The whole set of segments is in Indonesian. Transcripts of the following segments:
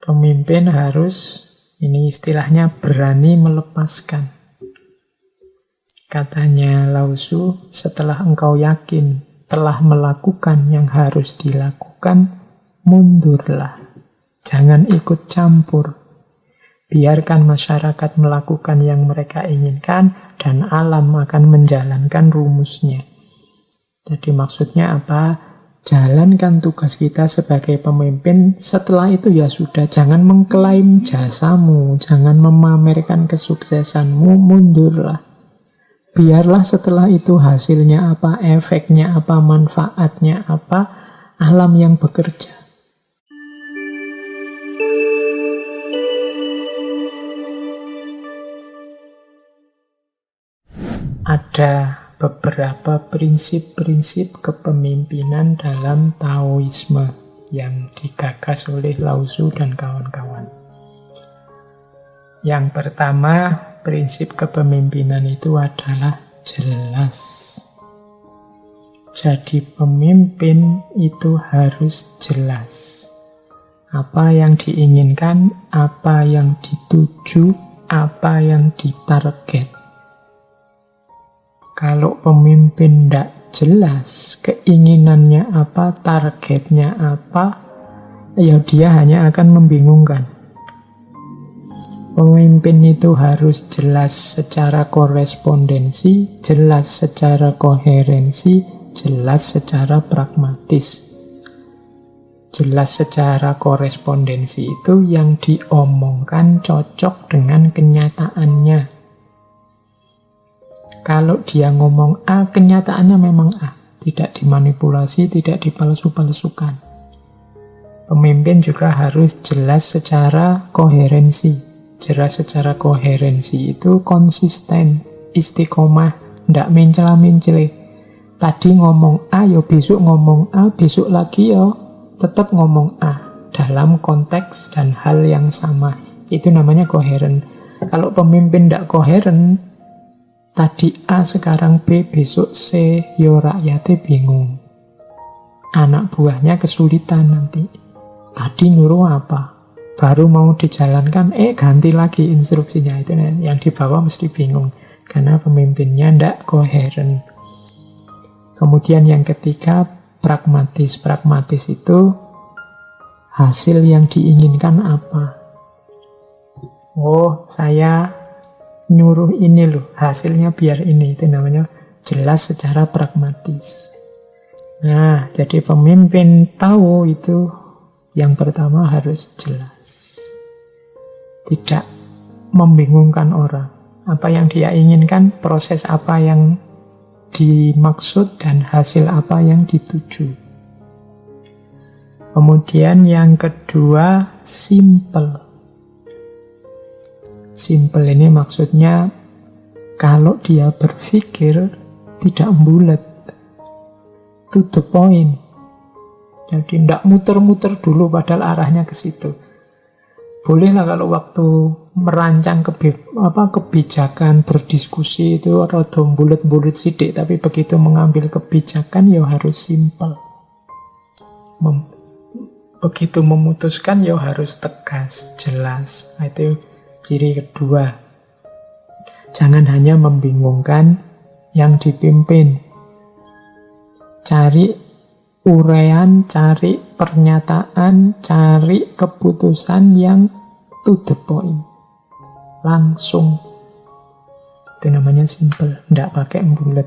Pemimpin harus, ini istilahnya, berani melepaskan. Katanya Lao Tzu, setelah engkau yakin telah melakukan yang harus dilakukan, mundurlah. Jangan ikut campur. Biarkan masyarakat melakukan yang mereka inginkan dan alam akan menjalankan rumusnya. Jadi maksudnya apa? Jalankan tugas kita sebagai pemimpin, setelah itu ya sudah, jangan mengklaim jasamu, jangan memamerkan kesuksesanmu, mundurlah. Biarlah setelah itu hasilnya apa, efeknya apa, manfaatnya apa, alam yang bekerja. Ada beberapa prinsip-prinsip kepemimpinan dalam Taoisme yang digagas oleh Lao Tzu dan kawan-kawan. Yang pertama, prinsip kepemimpinan itu adalah jelas. Jadi pemimpin itu harus jelas. Apa yang diinginkan, apa yang dituju, apa yang ditarget. Kalau pemimpin tidak jelas keinginannya apa, targetnya apa, ya dia hanya akan membingungkan. Pemimpin itu harus jelas secara korespondensi, jelas secara koherensi, jelas secara pragmatis. Jelas secara korespondensi itu yang diomongkan cocok dengan kenyataannya. Kalau dia ngomong A, kenyataannya memang A. Tidak dimanipulasi, tidak dipalsu-palsukan. Pemimpin juga harus jelas secara koherensi. Jelas secara koherensi itu konsisten, istiqomah, tidak mencela-mencele. Tadi ngomong A, ya besok ngomong A, besok lagi ya tetap ngomong A. Dalam konteks dan hal yang sama. Itu namanya koheren. Kalau pemimpin tidak koheren, tadi A, sekarang B, besok C, yo rakyatnya bingung. Anak buahnya kesulitan nanti. Tadi nyuruh apa? Baru mau dijalankan, ganti lagi instruksinya. Itu yang di bawah mesti bingung. Karena pemimpinnya tidak koheren. Kemudian yang ketiga, pragmatis. Pragmatis itu hasil yang diinginkan apa? Oh, saya nyuruh ini loh, hasilnya biar ini. Itu namanya jelas secara pragmatis. Nah, jadi pemimpin tahu itu yang pertama harus jelas. Tidak membingungkan orang. Apa yang dia inginkan, proses apa yang dimaksud, dan hasil apa yang dituju. Kemudian yang kedua, simple. Simple ini maksudnya kalau dia berpikir tidak bulat, to the point. Jadi tidak muter-muter dulu padahal arahnya ke situ. Bolehlah kalau waktu merancang kebijakan, berdiskusi itu rada bulat-bulat sidik, tapi begitu mengambil kebijakan ya harus simple. Begitu memutuskan ya harus tegas, jelas. Nah, itu ciri kedua. Jangan hanya membingungkan yang dipimpin. Cari uraian, cari pernyataan, cari keputusan yang to the point. Langsung. Itu namanya simple, tidak pakai bulat.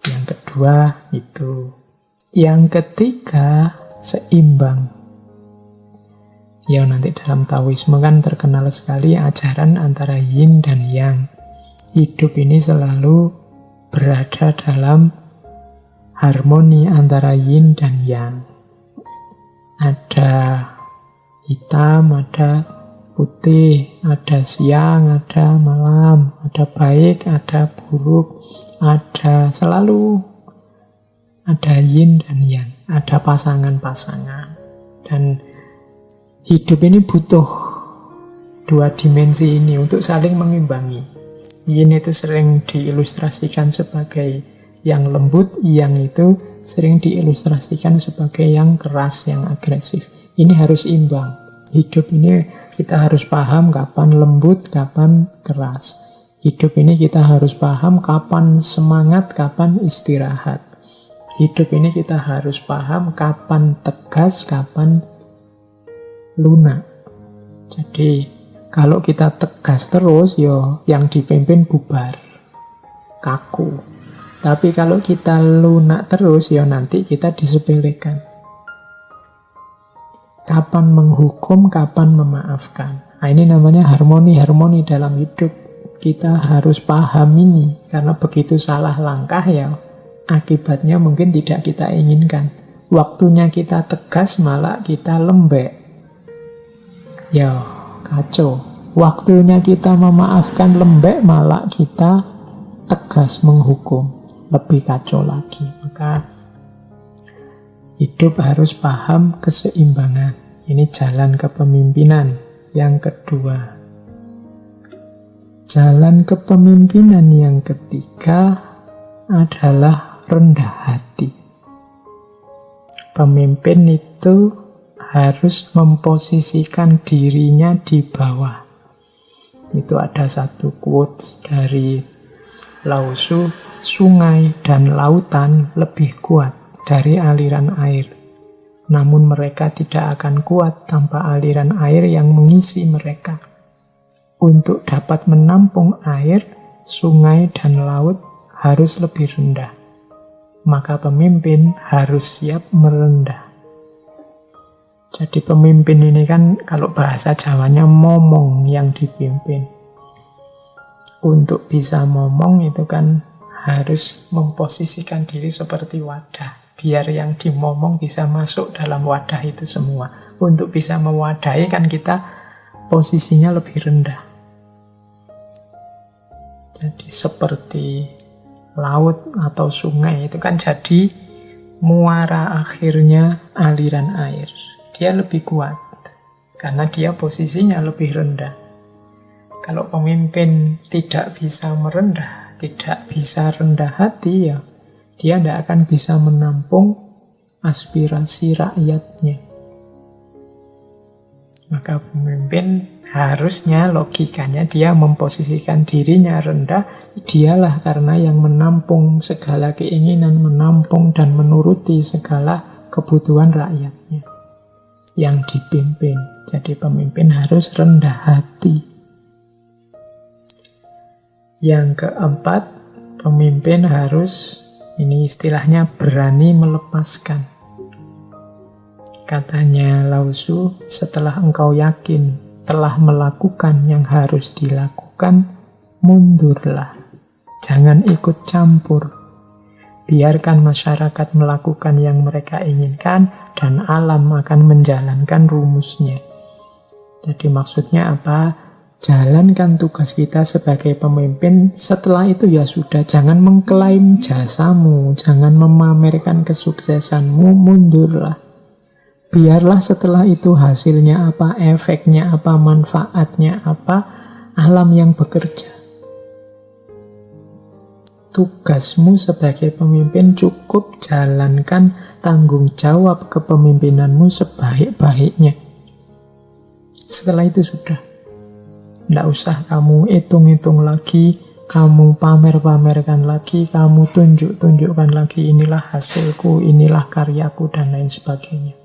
Yang kedua itu. Yang ketiga, seimbang. Ya nanti dalam Taoisme kan terkenal sekali ajaran antara yin dan yang. Hidup ini selalu berada dalam harmoni antara yin dan yang. Ada hitam, ada putih, ada siang, ada malam, ada baik, ada buruk, ada selalu ada yin dan yang, ada pasangan-pasangan. Dan hidup ini butuh dua dimensi ini untuk saling mengimbangi. Yin itu sering diilustrasikan sebagai yang lembut, yang itu sering diilustrasikan sebagai yang keras, yang agresif. Ini harus imbang. Hidup ini kita harus paham kapan lembut, kapan keras. Hidup ini kita harus paham kapan semangat, kapan istirahat. Hidup ini kita harus paham kapan tegas, kapan lunak. Jadi kalau kita tegas terus, yang dipimpin bubar, kaku. Tapi kalau kita lunak terus, nanti kita disepelekan. Kapan menghukum, kapan memaafkan. Nah, ini namanya harmoni-harmoni dalam hidup. Kita harus paham ini, karena begitu salah langkah akibatnya mungkin tidak kita inginkan. Waktunya kita tegas, malah kita lembek. Kacau. Waktunya kita memaafkan lembek, malah kita tegas menghukum. Lebih kacau lagi. Maka hidup harus paham keseimbangan. Ini jalan kepemimpinan yang kedua. Jalan kepemimpinan yang ketiga adalah rendah hati. Pemimpin itu harus memposisikan dirinya di bawah. Itu ada satu quotes dari Lao Tzu, sungai dan lautan lebih kuat dari aliran air. Namun mereka tidak akan kuat tanpa aliran air yang mengisi mereka. Untuk dapat menampung air, sungai dan laut harus lebih rendah. Maka pemimpin harus siap merendah. Jadi pemimpin ini kan kalau bahasa Jawanya momong yang dipimpin. Untuk bisa momong itu kan harus memposisikan diri seperti wadah. Biar yang dimomong bisa masuk dalam wadah itu semua. Untuk bisa mewadahi kan kita posisinya lebih rendah. Jadi seperti laut atau sungai itu kan jadi muara akhirnya aliran air. Dia lebih kuat karena dia posisinya lebih rendah. Kalau pemimpin tidak bisa merendah, tidak bisa rendah hati, dia tidak akan bisa menampung aspirasi rakyatnya. Maka pemimpin harusnya logikanya dia memposisikan dirinya rendah, dialah karena yang menampung segala keinginan, menampung dan menuruti segala kebutuhan rakyatnya yang dipimpin. Jadi pemimpin harus rendah hati. Yang keempat, pemimpin harus, ini istilahnya berani melepaskan. Katanya Lao Tzu, setelah engkau yakin telah melakukan yang harus dilakukan, mundurlah. Jangan ikut campur. Biarkan masyarakat melakukan yang mereka inginkan dan alam akan menjalankan rumusnya. Jadi maksudnya apa? Jalankan tugas kita sebagai pemimpin. Setelah itu sudah, jangan mengklaim jasamu, jangan memamerkan kesuksesanmu, mundurlah. Biarlah setelah itu hasilnya apa, efeknya apa, manfaatnya apa, alam yang bekerja. Tugasmu sebagai pemimpin cukup jalankan tanggung jawab kepemimpinanmu sebaik-baiknya. Setelah itu sudah. Tidak usah kamu hitung-hitung lagi, kamu pamer-pamerkan lagi, kamu tunjuk-tunjukkan lagi, inilah hasilku, inilah karyaku, dan lain sebagainya.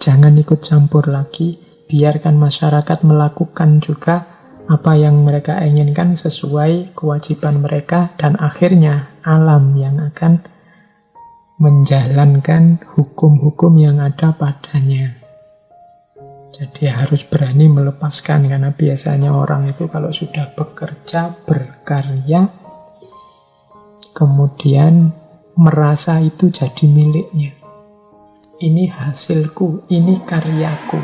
Jangan ikut campur lagi, biarkan masyarakat melakukan juga apa yang mereka inginkan sesuai kewajiban mereka, dan akhirnya alam yang akan menjalankan hukum-hukum yang ada padanya. Jadi harus berani melepaskan, karena biasanya orang itu kalau sudah bekerja, berkarya, kemudian merasa itu jadi miliknya. Ini hasilku, ini karyaku.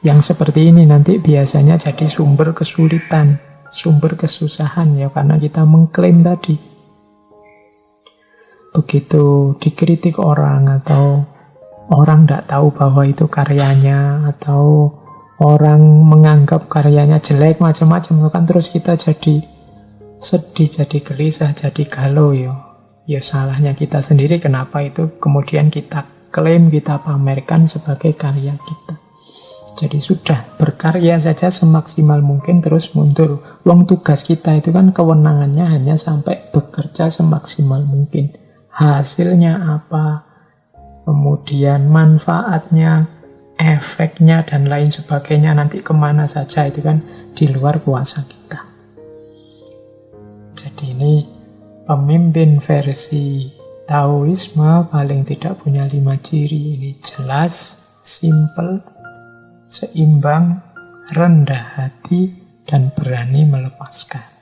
Yang seperti ini nanti biasanya jadi sumber kesulitan, sumber kesusahan karena kita mengklaim tadi. Begitu dikritik orang atau orang tidak tahu bahwa itu karyanya, atau orang menganggap karyanya jelek macam-macam, kan terus kita jadi sedih, jadi gelisah, jadi galau Ya salahnya kita sendiri kenapa itu kemudian kita klaim, kita pamerkan sebagai karya kita. Jadi sudah berkarya saja semaksimal mungkin terus mundur. Wong tugas kita itu kan kewenangannya hanya sampai bekerja semaksimal mungkin. Hasilnya apa, kemudian manfaatnya, efeknya dan lain sebagainya nanti kemana saja itu kan di luar kuasa kita. Jadi ini pemimpin versi Taoisme paling tidak punya 5 ciri. Ini jelas, simple, seimbang, rendah hati, dan berani melepaskan.